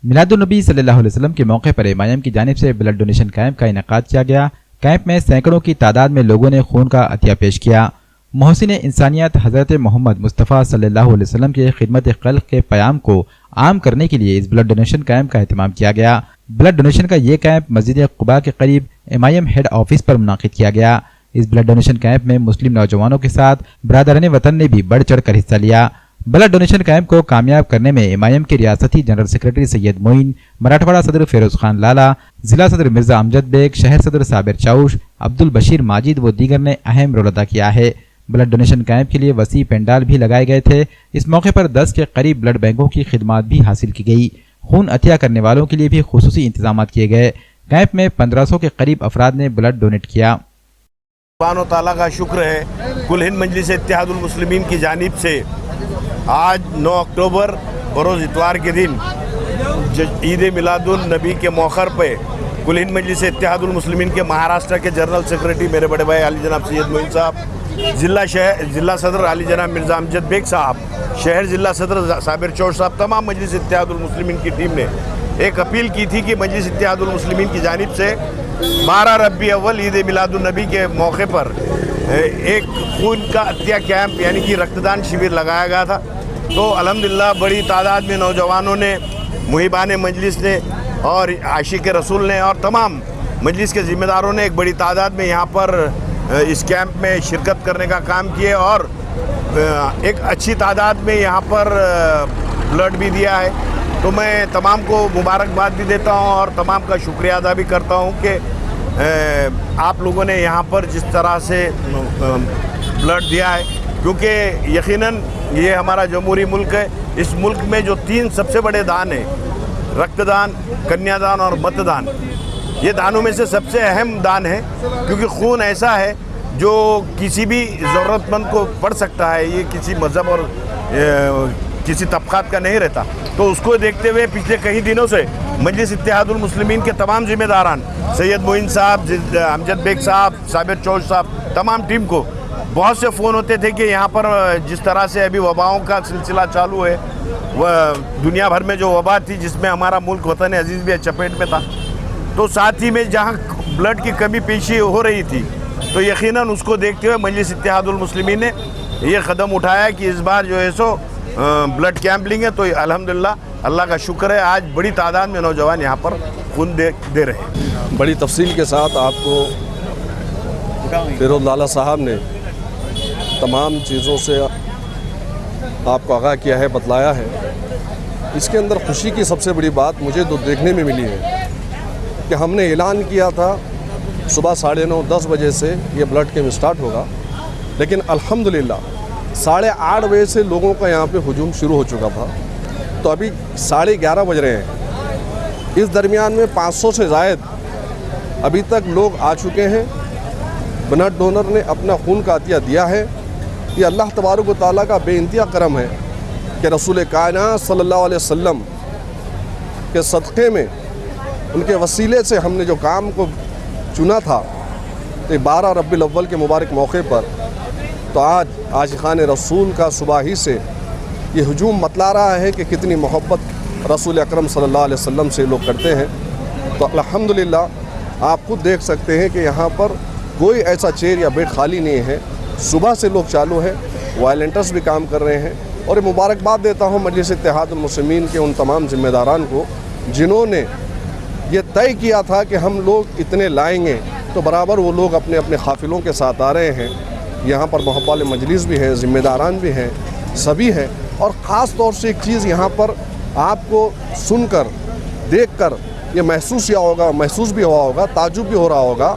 मिलादुन्नबी सल्लल्लाहु अलैहि वसल्लम के मौके पर एमआईएम की जानिब से ब्लड डोनेशन कैंप का इनेकाद किया गया। कैंप में सैकड़ों की तादाद में लोगों ने खून का अतिया पेश किया। मोहसिन इंसानियत हज़रत मोहम्मद मुस्तफ़ा सल्लल्लाहु अलैहि वसल्लम के खिदमत खल्क़ के क़याम को आम करने के लिए इस ब्लड डोनेशन कैंप का एहतमाम किया गया। ब्लड डोनेशन का ये कैंप मस्जिद क़ुबा के करीब एमआईएम हेड ऑफिस पर मुनाकिद किया गया। इस ब्लड डोनेशन कैंप में मुस्लिम नौजवानों के साथ बरादरान वतन ने भी बढ़ चढ़ कर हिस्सा लिया। ब्लड डोनेशन कैंप को कामयाब करने में एमआईएम के रियासती जनरल सेक्रेटरी सैयद मोइन, मराठवाड़ा सदर फिरोज खान लाला, जिला सदर मिर्जा अमजद बेग, शहर सदर साबिर चाउश, अब्दुल बशीर माजिद व दीगर ने अहम रोल अदा किया है। ब्लड डोनेशन कैंप के लिए वसी पेंडाल भी लगाए गए थे। इस मौके पर 10 के करीब ब्लड बैंकों की खिदमात भी हासिल की गई। खून अतिया करने वालों के लिए भी खुसूसी इंतजाम किए गए। कैंप में 1500 के करीब अफराद ने ब्लड डोनेट किया। सुभान ताला का शुक्र है, कुल हिंद मजलिस इत्तेहादुल मुस्लिमीन की जानिब से आज 9 अक्टूबर बरोज़ इतवार के दिन ईद मिलादुन नबी के मौखर पे कुल हिंद मजलिस इत्तेहादुल मुस्लिमीन के महाराष्ट्र के जनरल सेक्रेटरी मेरे बड़े भाई अली जनाब सैयद मोइन साहब, जिला सदर अली जनाब मिर्ज़ा अमजद बेग साहब, शहर जिला सदर साबिर चौश साहब, तमाम मजलिस इत्तेहादुल मुस्लिमीन की टीम ने एक अपील की थी कि मजलिस इत्तेहादुल मुस्लिमीन की जानिब से 12 रबी अव्वल ईद मिलादुन नबी के मौके पर एक खून का अतिया कैंप यानी कि रक्तदान शिविर लगाया गया था। तो अल्हम्दुलिल्लाह बड़ी तादाद में नौजवानों ने, मुहिबान मजलिस ने और आशिक रसूल ने और तमाम मजलिस के ज़िम्मेदारों ने एक बड़ी तादाद में यहाँ पर इस कैंप में शिरकत करने का काम किए और एक अच्छी तादाद में यहाँ पर ब्लड भी दिया है। तो मैं तमाम को मुबारकबाद भी देता हूँ और तमाम का शुक्रिया अदा भी करता हूँ कि आप लोगों ने यहाँ पर जिस तरह से ब्लड दिया है, क्योंकि यकीनन ये हमारा जमहूरी मुल्क है। इस मुल्क में जो 3 सबसे बड़े दान हैं, रक्तदान, कन्यादान और मतदान, ये दानों में से सबसे अहम दान है, क्योंकि खून ऐसा है जो किसी भी ज़रूरतमंद को पड़ सकता है। ये किसी मज़हब और किसी तबक़ात का नहीं रहता। तो उसको देखते हुए पिछले कई दिनों से मजलिस इत्तेहादुल मुस्लिमीन के तमाम ज़िम्मेदारान सैयद मोइन साहब, अमजद बेग साहब, साबिर चौश साहब, तमाम टीम को बहुत से फ़ोन होते थे कि यहाँ पर जिस तरह से अभी वबाओं का सिलसिला चालू है, वह दुनिया भर में जो वबा थी जिसमें हमारा मुल्क वतन अजीज़ भी चपेट में था, तो साथ ही में जहाँ ब्लड की कमी पेशी हो रही थी, तो यकीनन उसको देखते हुए मजलिस इत्तेहादुल मुस्लिमीन ने ये कदम उठाया कि इस बार जो है सो ब्लड कैंप लेंगे। तो अल्हम्दुलिल्लाह अल्लाह का शुक्र है, आज बड़ी तादाद में नौजवान यहाँ पर खून दे रहे हैं। बड़ी तफसील के साथ आपको फिरोज लाला साहब ने तमाम चीज़ों से आपको आगाह किया है, बतलाया है। इसके अंदर खुशी की सबसे बड़ी बात मुझे तो देखने में मिली है कि हमने ऐलान किया था सुबह 9:30-10 बजे से ये ब्लड कैंप स्टार्ट होगा, लेकिन अल्हम्दुलिल्लाह 8:30 बजे से लोगों का यहाँ पे हुजूम शुरू हो चुका था। तो अभी 11:30 बज रहे हैं। इस दरमियान में 500 से ज़ायद अभी तक लोग आ चुके हैं। ब्लड डोनर ने अपना खून का अतिया दिया है। ये अल्लाह तबारक व तआला का बेइंतहा करम है कि रसूल कायनात सल्लल्लाहु अलैहि वसल्लम के सदक़े में, उनके वसीले से हमने जो काम को चुना था, तो 12 रबीउल अव्वल के मुबारक मौके पर तो आज आशिक़ान रसूल का सुबह ही से ये हुजूम बतला रहा है कि कितनी मोहब्बत रसूल अकरम सल्लल्लाहु अलैहि वसल्लम से लोग करते हैं। तो अल्हम्दुलिल्लाह आप खुद देख सकते हैं कि यहाँ पर कोई ऐसा चेयर या बेड खाली नहीं है। सुबह से लोग चालू है, वॉलंटियर्स भी काम कर रहे हैं। और मुबारकबाद देता हूँ मजलिस इत्तेहादुल मुस्लिमीन के उन तमाम ज़िम्मेदारान को जिन्होंने ये तय किया था कि हम लोग इतने लाएंगे, तो बराबर वो लोग अपने अपने काफ़िलों के साथ आ रहे हैं। यहाँ पर मोहब्बाल मजलिस भी है, ज़िम्मेदारान भी हैं, सभी हैं। और ख़ास तौर से एक चीज़ यहाँ पर आपको सुनकर, देखकर ये महसूस भी हुआ होगा, ताजुब भी हो रहा होगा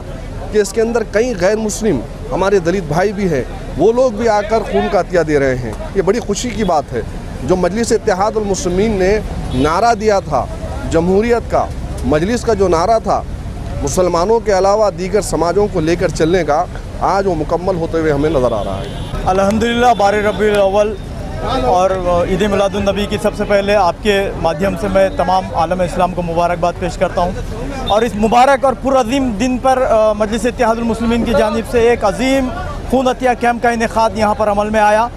कि इसके अंदर कई गैर मुस्लिम हमारे दलित भाई भी हैं, वो लोग भी आकर खून का अतिया दे रहे हैं। ये बड़ी खुशी की बात है। जो मजलिस इत्तेहादुल मुस्लिमीन ने नारा दिया था, जमहूरियत का, मजलिस का जो नारा था, मुसलमानों के अलावा दीगर समाजों को लेकर चलने का, आज वो मुकम्मल होते हुए हमें नज़र आ रहा है। अल्हम्दुलिल्लाह 12 रबीउल अव्वल और ईद मिलादुन नबी की सबसे पहले आपके माध्यम से मैं तमाम आलम इस्लाम को मुबारकबाद पेश करता हूँ। और इस मुबारक और पुरअज़ीम दिन पर मजलिस इत्तेहादुल मुस्लिमीन की जानिब से एक अज़ीम खून अतिया कैंप का इनेकाद यहाँ पर अमल में आया।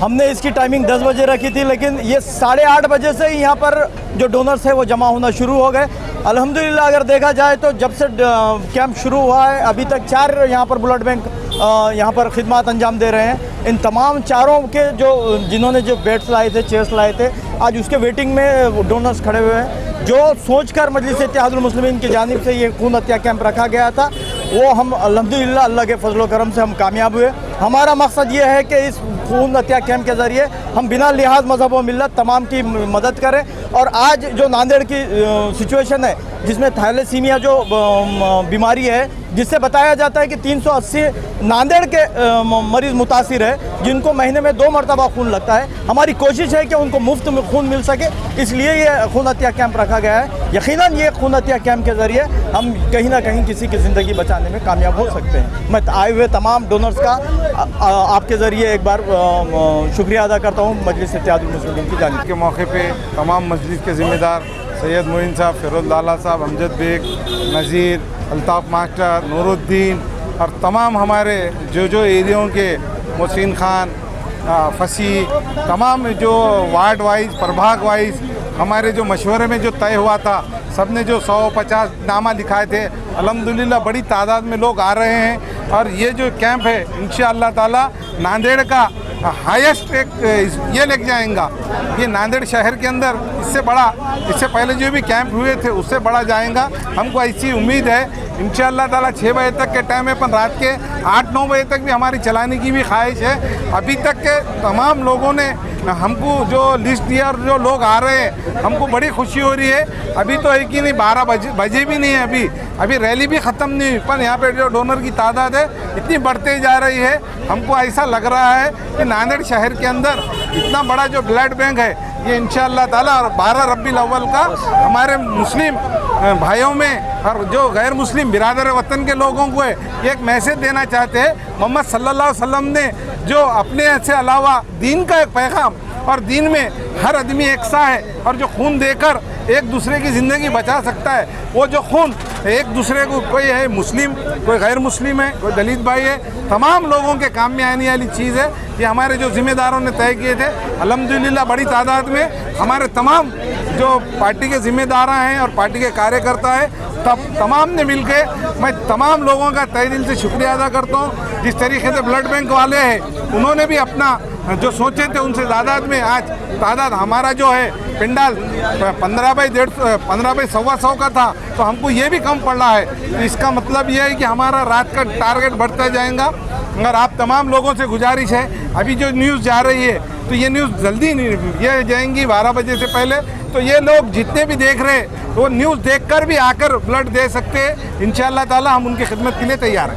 हमने इसकी टाइमिंग 10 बजे रखी थी, लेकिन ये 8:30 बजे से ही यहाँ पर जो डोनर्स है वो जमा होना शुरू हो गए। अल्हम्दुलिल्लाह अगर देखा जाए तो जब से कैंप शुरू हुआ है अभी तक 4 यहाँ पर ब्लड बैंक यहाँ पर खिदमत अंजाम दे रहे हैं। इन तमाम चारों के जिन्होंने जो बेड्स लाए थे, चेयर्स लाए थे, आज उसके वेटिंग में डोनर्स खड़े हुए हैं। जो सोचकर मजलिस इत्तेहादुल मुस्लिमीन की जानिब से ये खून हत्या कैंप रखा गया था वो हम अल्हम्दुलिल्लाह अल्लाह के फजल करम से हम कामयाब हुए। हमारा मकसद ये है कि इस खून हत्या कैंप के ज़रिए हम बिना लिहाज मज़हब व मिल्लत तमाम की मदद करें। और आज जो नांदेड़ की सिचुएशन है जिसमें थैलेसीमिया जो बीमारी है, जिससे बताया जाता है कि 380 नांदेड़ के मरीज़ मुतासिर है जिनको महीने में 2 मरतबा खून लगता है। हमारी कोशिश है कि उनको मुफ्त में खून मिल सके, इसलिए ये खून हत्या कैंप रखा गया है। यकीनन ये खून हत्या कैंप के ज़रिए हम कहीं ना कहीं किसी की ज़िंदगी बचाने में कामयाब हो सकते हैं। मैं आए हुए तमाम डोनर्स का आपके ज़रिए एक बार शुक्रिया अदा करता हूँ मजलिस इत्तेहादुल मुस्लिमीन की जानिब के मौके पे तमाम मस्जिद के ज़िम्मेदार सैयद मोइन साहब, फ़िरोज़ लाला साहब, अमजद बेग, नज़ीर, अल्ताफ़ मास्टर, नूरुद्दीन और तमाम हमारे जो एरियों के मोहसिन खान, फसी, तमाम जो वार्ड वाइज, प्रभाग वाइज हमारे जो मशवरे में जो तय हुआ था, सब ने जो 150 नामा लिखाए थे, अल्हम्दुलिल्लाह बड़ी तादाद में लोग आ रहे हैं। और ये जो कैंप है इंशाअल्लाह ताला नांदेड़ का हाईएस्ट एक ये लेके जाएगा। ये नांदेड़ शहर के अंदर इससे बड़ा, इससे पहले जो भी कैंप हुए थे उससे बड़ा जाएगा, हमको ऐसी उम्मीद है। इंशाअल्लाह ताला 6 बजे तक के टाइम है, पर रात के 8-9 बजे तक भी हमारी चलाने की भी ख्वाहिश है। अभी तक के तमाम लोगों ने हमको जो लिस्ट दिया और जो लोग आ रहे हैं हमको बड़ी खुशी हो रही है। अभी तो है कि नहीं 12 बजे भी नहीं है, अभी रैली भी ख़त्म नहीं हुई, पर यहाँ पे जो डोनर की तादाद है इतनी बढ़ते जा रही है। हमको ऐसा लग रहा है कि नांदेड़ शहर के अंदर इतना बड़ा जो ब्लड बैंक है ये इंशाअल्लाह ताला और 12 रब्बीउल अव्वल का हमारे मुस्लिम भाइयों में और जो गैर मुस्लिम बिरादर वतन के लोगों को है ये एक मैसेज देना चाहते हैं। मोहम्मद सल्लल्लाहु अलैहि वसल्लम ने जो अपने से अलावा दीन का एक पैगाम, और दीन में हर आदमी एक सा है और जो खून देकर एक दूसरे की ज़िंदगी बचा सकता है, वो जो खून एक दूसरे को, कोई है मुस्लिम, कोई गैर मुस्लिम है, कोई दलित भाई है, तमाम लोगों के काम में आने वाली चीज़ है। ये हमारे जो ज़िम्मेदारों ने तय किए थे, अल्हम्दुलिल्लाह बड़ी तादाद में हमारे तमाम जो पार्टी के ज़िम्मेदार हैं और पार्टी के कार्यकर्ता हैं, तब तमाम ने मिलके मैं तमाम लोगों का तहे दिल से शुक्रिया अदा करता हूँ। जिस तरीके से ब्लड बैंक वाले हैं उन्होंने भी अपना जो सोचे थे उनसे तादाद में आज तादाद हमारा जो है पिंडाल 15 बाई 125 का था, तो हमको ये भी कम पड़ रहा है। तो इसका मतलब ये है कि हमारा रात का टारगेट बढ़ता जाएगा। अगर आप तमाम लोगों से गुजारिश है, अभी जो न्यूज़ जा रही है तो ये न्यूज़ जल्दी नहीं ये जाएंगी 12 बजे से पहले, तो ये लोग जितने भी देख रहे हैं वो न्यूज़ देखकर भी आकर ब्लड दे सकते हैं। इंशाअल्लाह ताला हम उनकी खिदमत के लिए तैयार हैं।